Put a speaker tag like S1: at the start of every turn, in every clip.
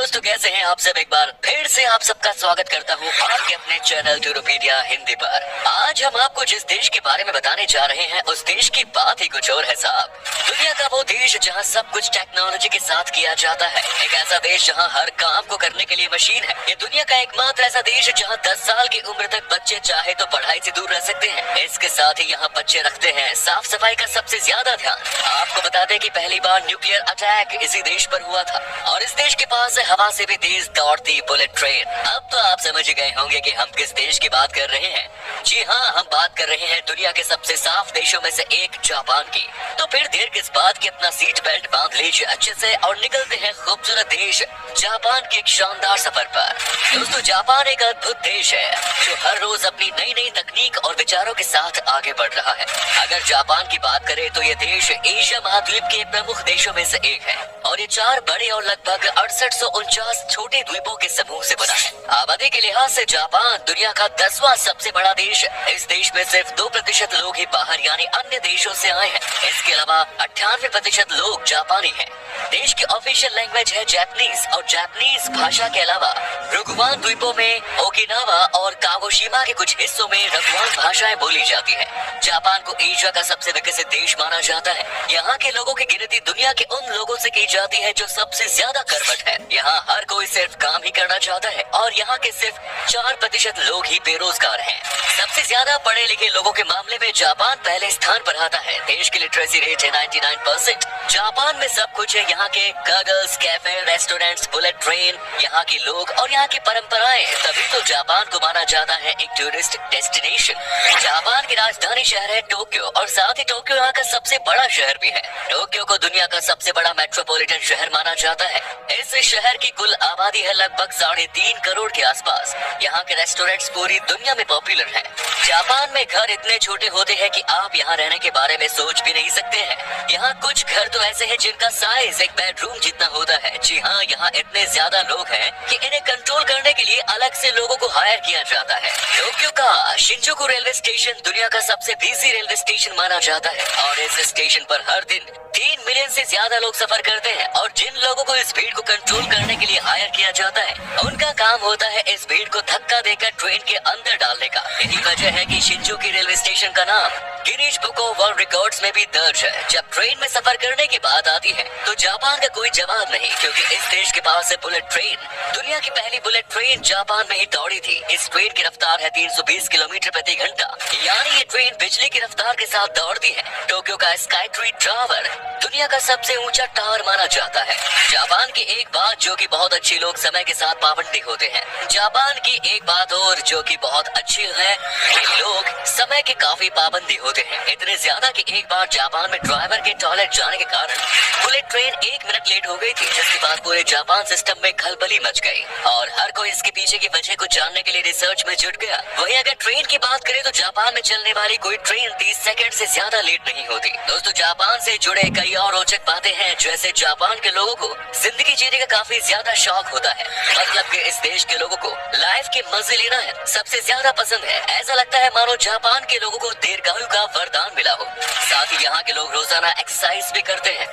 S1: दोस्तों, कैसे हैं आप सब। एक बार फिर से आप सबका स्वागत करता हूं आपके अपने चैनल टूरोपीडिया हिंदी पर। आज हम आपको जिस देश के बारे में बताने जा रहे हैं उस देश की बात ही कुछ और है साहब। दुनिया का वो देश जहां सब कुछ टेक्नोलॉजी के साथ किया जाता है, एक ऐसा देश जहां हर काम को करने के लिए मशीन है। ये दुनिया का एकमात्र ऐसा देश है जहां 10 साल की उम्र तक बच्चे चाहे तो पढ़ाई से दूर रह सकते हैं। इसके साथ ही यहाँ बच्चे रखते हैं साफ सफाई का सबसे ज्यादा ध्यान। आपको बता दें कि पहली बार न्यूक्लियर अटैक इसी देश पर हुआ था और इस देश के पास है हवा से भी तेज दौड़ती बुलेट ट्रेन। अब तो आप समझ गए होंगे कि हम किस देश की बात कर रहे हैं। जी हाँ, हम बात कर रहे हैं दुनिया के सबसे साफ देशों में से एक जापान की। तो फिर देर किस बात की, अपना सीट बेल्ट बांध लीजिए अच्छे से और निकलते हैं खूबसूरत देश जापान के एक शानदार सफर पर। दोस्तों, जापान एक अद्भुत देश है जो हर रोज अपनी नई नई तकनीक और विचारों के साथ आगे बढ़ रहा है। अगर जापान की बात करें तो ये देश एशिया महाद्वीप के प्रमुख देशों में से एक है और ये 4 बड़े और लगभग 6849 छोटे द्वीपों के समूह से बना है। आबादी के लिहाज से जापान दुनिया का 10वां सबसे बड़ा देश है। इस देश में सिर्फ 2% लोग ही बाहर यानी अन्य देशों से आए हैं। इसके अलावा 98% लोग जापानी हैं। देश की ऑफिशियल लैंग्वेज है जापानीज और जापानीज भाषा के अलावा रुगवान द्वीपों में ओकिनावा और कागोशिमा के कुछ हिस्सों में रगवान भाषाएं बोली जाती है। जापान को एशिया का सबसे विकसित देश माना जाता है। यहाँ के लोगों की गिनती दुनिया के उन लोगों से की जाती है जो सबसे ज्यादा कर्मठ है। यहाँ हर कोई सिर्फ काम ही करना चाहता है और यहाँ के सिर्फ 4% लोग ही बेरोजगार हैं। सबसे ज्यादा पढ़े लिखे लोगों के मामले में जापान पहले स्थान पर आता है। देश की लिटरेसी रेट है 99%। जापान में सब कुछ है। यहाँ के gardens, cafe, restaurants, bullet train, यहाँ के लोग और यहाँ की परंपराएं, तभी तो जापान को माना जाता है एक टूरिस्ट डेस्टिनेशन। जापान की राजधानी शहर है टोक्यो और साथ ही टोक्यो यहाँ का सबसे बड़ा शहर भी है। टोक्यो को दुनिया का सबसे बड़ा मेट्रोपॉलिटन शहर माना जाता है। इस शहर की कुल आबादी है लगभग 3.5 करोड़ के आसपास। यहाँ के रेस्टोरेंट्स पूरी दुनिया में पॉपुलर हैं। जापान में घर इतने छोटे होते हैं कि आप यहाँ रहने के बारे में सोच भी नहीं सकते हैं। यहाँ कुछ घर तो ऐसे हैं जिनका साइज एक बेडरूम जितना होता है। जी हाँ, यहाँ इतने ज्यादा लोग हैं कि इन्हें कंट्रोल करने के लिए अलग से लोगों को हायर किया जाता है। टोक्यो का शिंजुकु रेलवे स्टेशन दुनिया का सबसे बिजी रेलवे स्टेशन माना जाता है और इस स्टेशन पर हर दिन 3 मिलियन से ज्यादा लोग सफर करते हैं और जिन लोगों को इस भीड़ को कंट्रोल करने के लिए हायर किया जाता है उनका काम होता है इस भीड़ को धक्का देकर ट्रेन के अंदर डालने का। यही वजह है कि शिंजुकु रेलवे स्टेशन का नाम Guinness book of world records में भी दर्ज है। जब ट्रेन में सफर करने की बात आती है तो जापान का कोई जवाब नहीं, क्योंकि इस देश के पास है बुलेट ट्रेन। दुनिया की पहली बुलेट ट्रेन जापान में ही दौड़ी थी। इस ट्रेन की रफ्तार है 320 किलोमीटर प्रति घंटा, यानी ये ट्रेन बिजली की रफ्तार के साथ दौड़ती है। टोक्यो का स्काई ट्री टावर दुनिया का सबसे ऊंचा टावर माना जाता है। जापान की एक बात जो कि बहुत अच्छी, लोग समय के साथ पाबंदी होते हैं। जापान की एक बात और जो कि बहुत अच्छी है कि लोग समय के काफी पाबंदी होते हैं। इतने ज्यादा कि एक बार जापान में ड्राइवर के टॉयलेट जाने के कारण बुलेट ट्रेन 1 मिनट लेट हो गई थी, जिसके बाद पूरे जापान सिस्टम में खलबली मच गई और हर कोई इसके पीछे की वजह को जानने के लिए रिसर्च में जुट गया। वहीं अगर ट्रेन की बात करें तो जापान में चलने वाली कोई ट्रेन 30 सेकंड से ज्यादा लेट नहीं होती। दोस्तों, जापान से जुड़े कई और रोचक बातें हैं, जैसे जापान के लोगों को जिंदगी जीने का काफी ज्यादा शौक होता है। मतलब कि इस देश के लोगों को लाइफ के मजे लेना है सबसे ज्यादा पसंद है। ऐसा लगता है मानो जापान के लोगों को दीर्घायु का वरदान मिला हो। साथ ही यहाँ के लोग रोजाना एक्सरसाइज भी करते हैं,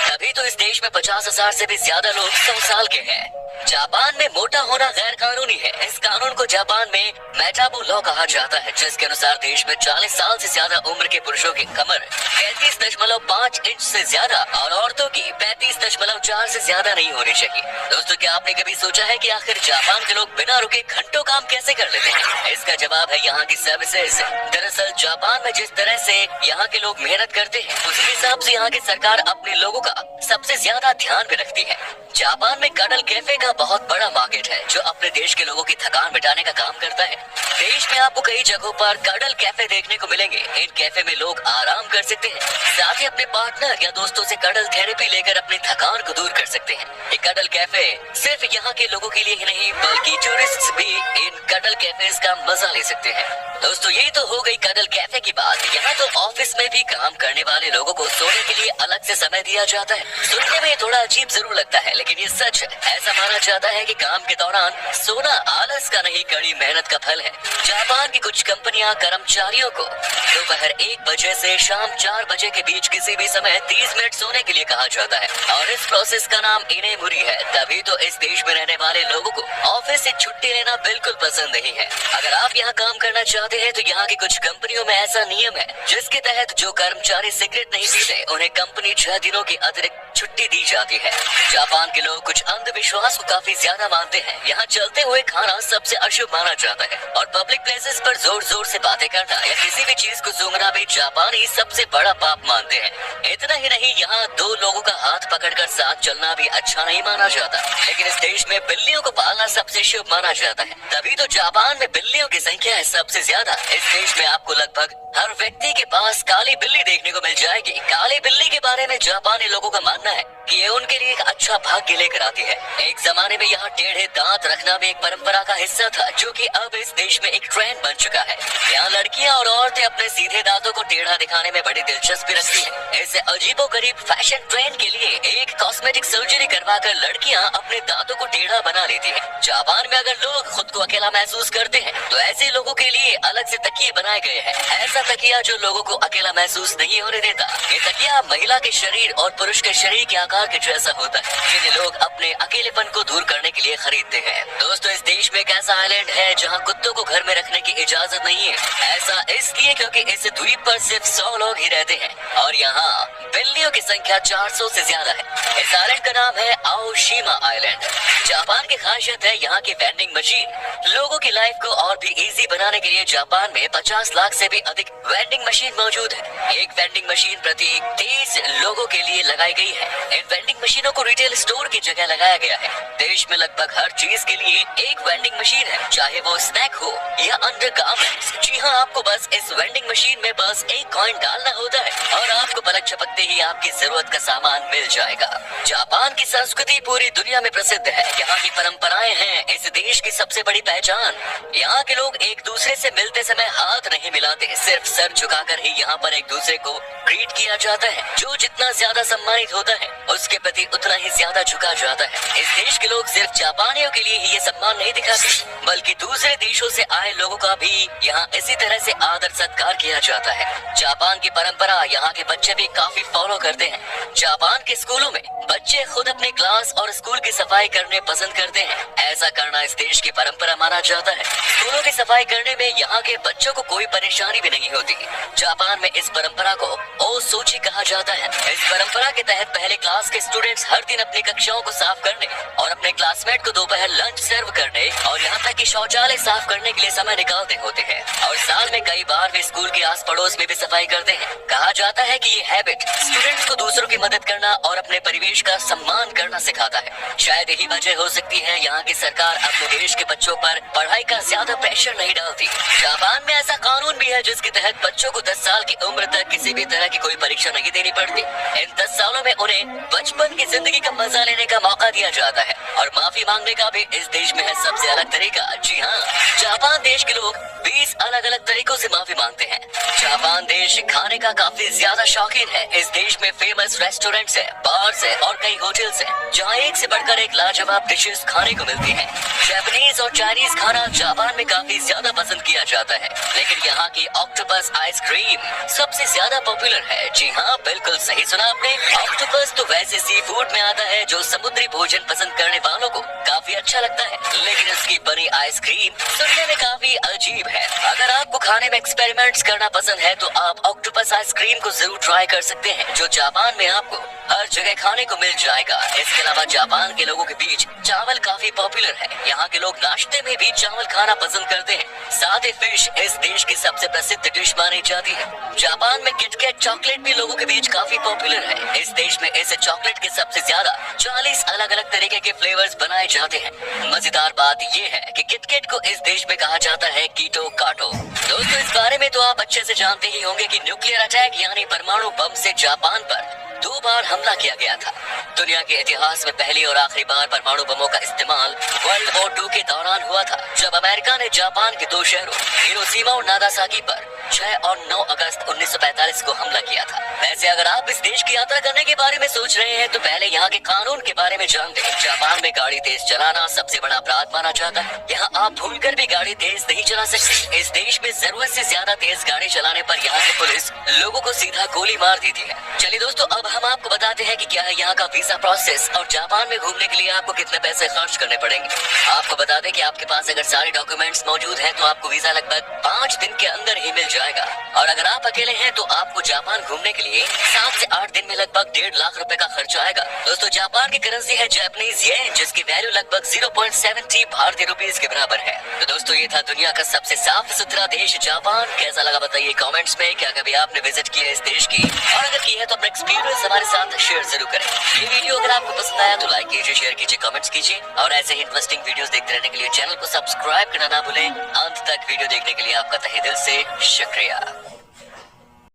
S1: तभी तो इस देश में 50,000 से भी ज्यादा लोग 100 साल के हैं। जापान में मोटा होना गैर कानूनी है। इस कानून को जापान में मेटाबो लॉ कहा जाता है, जिसके अनुसार देश में 40 साल से ज्यादा उम्र के पुरुषों की कमर 35.5 इंच से ज्यादा और औरतों की 35.4 से ज्यादा नहीं होनी चाहिए। दोस्तों, क्या आपने कभी सोचा है कि आखिर जापान के लोग बिना रुके घंटों काम कैसे कर लेते हैं? इसका जवाब है यहाँ की सर्विसेज। दरअसल जापान में जिस तरह से यहाँ के लोग मेहनत करते हैं, उसी हिसाब से यहाँ की सरकार अपने लोगों का सबसे ज्यादा ध्यान भी रखती है। जापान में कडल कैफे का बहुत बड़ा मार्केट है जो अपने देश के लोगों की थकान मिटाने का काम करता है। देश में आपको कई जगहों पर कडल कैफे देखने को मिलेंगे। इन कैफे में लोग आराम कर सकते हैं, साथ ही अपने पार्टनर या दोस्तों से कडल थेरेपी लेकर अपनी थकान को दूर कर सकते हैं। ये कडल कैफे सिर्फ यहाँ के लोगों के लिए ही नहीं बल्कि टूरिस्ट भी इन कडल कैफेज का मजा ले सकते हैं। दोस्तों, ये तो हो गई कडल कैफे की बात। यहाँ तो ऑफिस में भी काम करने वाले लोगों को सोने के लिए अलग से समय दिया जाता है। सुनने में थोड़ा अजीब जरूर लगता है, लेकिन ये सच है। ऐसा माना जाता है कि काम के दौरान सोना आलस का नहीं, कड़ी मेहनत का फल है। जापान की कुछ कंपनियां कर्मचारियों को दोपहर 1 बजे से शाम 4 बजे के बीच किसी भी समय 30 मिनट सोने के लिए कहा जाता है और इस प्रोसेस का नाम इनेमुरी है। तभी तो इस देश में रहने वाले लोगों को ऑफिस से छुट्टी लेना बिल्कुल पसंद नहीं है। अगर आप यहाँ काम करना चाहते हैं तो यहाँ की कुछ कंपनियों में ऐसा नियम है जिसके तहत जो कर्मचारी सिगरेट नहीं पीते उन्हें कंपनी 6 दिनों की अतिरिक्त छुट्टी दी जाती है। जापान के लोग कुछ अंधविश्वास को काफी ज्यादा मानते हैं। यहाँ चलते हुए खाना सबसे अशुभ माना जाता है और पब्लिक प्लेसेस पर जोर जोर से बातें करना या किसी भी चीज को सूंघना भी जापानी सबसे बड़ा पाप मानते हैं। इतना ही नहीं, यहाँ 2 लोगों का हाथ पकड़कर साथ चलना भी अच्छा नहीं माना जाता। लेकिन इस देश में बिल्लियों को पालना सबसे शुभ माना जाता है, तभी तो जापान में बिल्लियों की संख्या है सबसे ज्यादा। इस देश में आपको लगभग हर व्यक्ति के पास काली बिल्ली देखने को मिल जाएगी। काली बिल्ली के बारे में जापानी लोगों का मानना है कि ये उनके लिए एक अच्छा भाग्य लेकर आती है। एक जमाने में यहाँ टेढ़े दांत रखना भी एक परंपरा का हिस्सा था, जो कि अब इस देश में एक ट्रेंड बन चुका है। यहाँ लड़कियाँ और औरतें अपने सीधे दांतों को टेढ़ा दिखाने में बड़ी दिलचस्पी रखती हैं। ऐसे अजीबोगरीब फैशन ट्रेंड के लिए एक कॉस्मेटिक सर्जरी करवाकर लड़कियाँ अपने दांतों को टेढ़ा बना लेती हैं। जापान में अगर लोग खुद को अकेला महसूस करते हैं तो ऐसे लोगों के लिए अलग से तकिए बनाए गए हैं। ऐसा तकिया जो लोगों को अकेला महसूस नहीं होने देता। ये तकिया महिला के शरीर और पुरुष के शरीर के आकार के जैसा होता है, जिन्हें लोग अपने अकेलेपन को दूर करने के लिए खरीदते हैं। दोस्तों, इस देश में एक ऐसा आइलैंड है जहाँ कुत्तों को घर में रखने की इजाजत नहीं है। ऐसा इसलिए क्योंकि इस द्वीप पर सिर्फ 100 लोग ही रहते हैं और यहाँ बिल्लियों की संख्या 400 से ज्यादा है। इस आइलैंड का नाम है आओशिमा आइलैंड। जापान की खासियत है यहाँ की वेंडिंग मशीन। लोगों की लाइफ को और भी इजी बनाने के लिए जापान में 50 लाख से भी अधिक वेंडिंग मशीन मौजूद है। एक वेंडिंग मशीन प्रति 30 लोगों के लिए लगाई गई है। इन वेंडिंग मशीनों को रिटेल स्टोर की जगह लगाया गया है। देश में लगभग हर चीज के लिए एक वेंडिंग मशीन है, चाहे वो स्नैक हो या अंडरगारमेंट्स। जी हाँ, आपको बस इस वेंडिंग मशीन में बस एक कॉइन डालना होता है और आपको पलक झपकते ही आपकी जरूरत का सामान मिल जाएगा। जापान की संस्कृति पूरी दुनिया में प्रसिद्ध है। यहाँ की परंपराएं हैं इस देश की सबसे बड़ी पहचान। यहाँ के लोग एक दूसरे से मिलते समय हाथ नहीं मिलाते, सिर्फ सर झुकाकर ही यहाँ पर एक दूसरे को ग्रीट किया जाता है। जो जितना ज्यादा सम्मानित होता है उसके प्रति उतना ही ज्यादा झुका जाता है। इस देश के लोग सिर्फ जापानियों के लिए ही ये सम्मान नहीं दिखाते, बल्कि दूसरे देशों से आए लोगों का भी यहाँ इसी तरह से आदर सत्कार किया जाता है। जापान की परंपरा यहाँ के बच्चे भी काफी फॉलो करते हैं। जापान के स्कूलों में बच्चे खुद अपने क्लास और स्कूल की सफाई करने पसंद करते हैं। ऐसा करना इस देश की परंपरा माना जाता है। स्कूलों की सफाई करने में यहाँ के बच्चों को कोई परेशानी भी नहीं होती। जापान में इस परंपरा को ओसोची कहा जाता है। इस परंपरा के तहत पहले क्लास के स्टूडेंट्स हर दिन अपनी कक्षाओं को साफ करने और अपने क्लासमेट को दोपहर लंच सर्व करने और यहाँ तक कि शौचालय साफ करने के लिए समय निकालते होते हैं और साल में कई बार वे स्कूल के आस पड़ोस में भी सफाई करते हैं। कहा जाता है कि ये हैबिट स्टूडेंट्स को दूसरों की मदद करना और अपने परिवेश का सम्मान करना सिखाता है। शायद यही वजह हो सकती है यहाँ की सरकार अपने देश के बच्चों पर पढ़ाई का ज्यादा प्रेशर नहीं डालती। जापान में ऐसा कानून भी है जिसके तहत बच्चों को 10 साल की उम्र तक किसी भी तरह की कोई परीक्षा नहीं देनी पड़ती। इन 10 सालों में उन्हें बचपन की जिंदगी का मजा लेने का मौका दिया जाता है और माफी मांगने का भी इस देश में है सबसे अलग तरीका। जी हाँ, जापान देश के लोग 20 अलग अलग तरीकों से माफी मांगते हैं। जापान देश खाने का काफी ज्यादा शौकीन है। इस देश में फेमस रेस्टोरेंट्स है, बार्स है और कई होटल्स हैं, जहाँ एक से बढ़कर एक लाजवाब डिशेस खाने को मिलती हैं। जापानीज और चाइनीज खाना जापान में काफी ज्यादा पसंद किया जाता है, लेकिन यहाँ की ऑक्टोपस आइसक्रीम सबसे ज्यादा पॉपुलर है। जी हाँ, बिल्कुल सही सुना आपने। ऑक्टोपस तो वैसे सी फूड में आता है जो समुद्री भोजन पसंद करने वालों को काफी अच्छा लगता है, लेकिन इसकी बनी आइसक्रीम सुनने में काफी अजीब है। अगर आपको खाने में एक्सपेरिमेंट्स करना पसंद है तो आप ऑक्टोपस आइसक्रीम को जरूर ट्राई कर सकते हैं, जो जापान में आपको हर जगह खाने को मिल जाएगा। इसके अलावा जापान के लोगों के बीच चावल काफी पॉपुलर है। यहाँ के लोग नाश्ते में भी चावल खाना पसंद करते हैं। साथ ही फिश इस देश की सबसे प्रसिद्ध डिश मानी जाती है। जापान में किटकैट चॉकलेट भी लोगों के बीच काफी पॉपुलर है। इस देश में इस चॉकलेट के सबसे ज्यादा 40 अलग अलग तरीके के फ्लेवर्स बनाए जाते हैं। मजेदार बात ये है कि किटकैट को इस देश में कहा जाता है कीटो काटो। दोस्तों, इस बारे में तो आप अच्छे से जानते ही होंगे कि न्यूक्लियर अटैक यानी परमाणु बम से जापान पर 2 बार हमला किया गया था। दुनिया के इतिहास में पहली और आखिरी बार परमाणु बमों का इस्तेमाल वर्ल्ड वॉर 2 के दौरान हुआ था, जब अमेरिका ने जापान के 2 शहरों हिरोशिमा और नागासाकी पर 6 और 9 अगस्त 1945 को हमला किया था। वैसे अगर आप इस देश की यात्रा करने के बारे में सोच रहे हैं तो पहले यहाँ के कानून के बारे में जान लें। जापान में गाड़ी तेज चलाना सबसे बड़ा अपराध माना जाता है। यहाँ आप भूलकर भी गाड़ी तेज नहीं चला सकते। इस देश में जरूरत से ज्यादा तेज गाड़ी चलाने पर यहाँ की पुलिस लोगों को सीधा गोली मार देती है। चलिए दोस्तों, अब हम आपको बताते हैं कि क्या है यहाँ का वीजा प्रोसेस और जापान में घूमने के लिए आपको कितने पैसे खर्च करने पड़ेंगे। आपको बता दें कि आपके पास अगर सारे डॉक्यूमेंट्स मौजूद हैं तो आपको वीजा लगभग 5 दिन के अंदर ही मिल जाएगा। और अगर आप अकेले हैं तो आपको जापान घूमने के लिए 7 से 8 दिन में लगभग 1.5 लाख रुपए का खर्च आएगा। दोस्तों, जापान की करेंसी है जापानीज येन, जिसकी वैल्यू लगभग 0.70 भारतीय रुपीज के बराबर है। तो दोस्तों, ये था दुनिया का सबसे साफ सुथरा देश जापान। कैसा लगा बताइए कमेंट्स में। क्या कभी आपने विजिट किया इस देश की, और अगर की है तो अपना एक्सपीरियंस हमारे साथ शेयर जरूर करें। ये वीडियो अगर आपको पसंद आया तो लाइक कीजिए, शेयर कीजिए, कमेंट्स कीजिए, और ऐसे ही इंटरेस्टिंग वीडियोस देखते रहने के लिए चैनल को सब्सक्राइब करना ना भूलें। अंत तक वीडियो देखने के लिए आपका तहे दिल से शुक्रिया।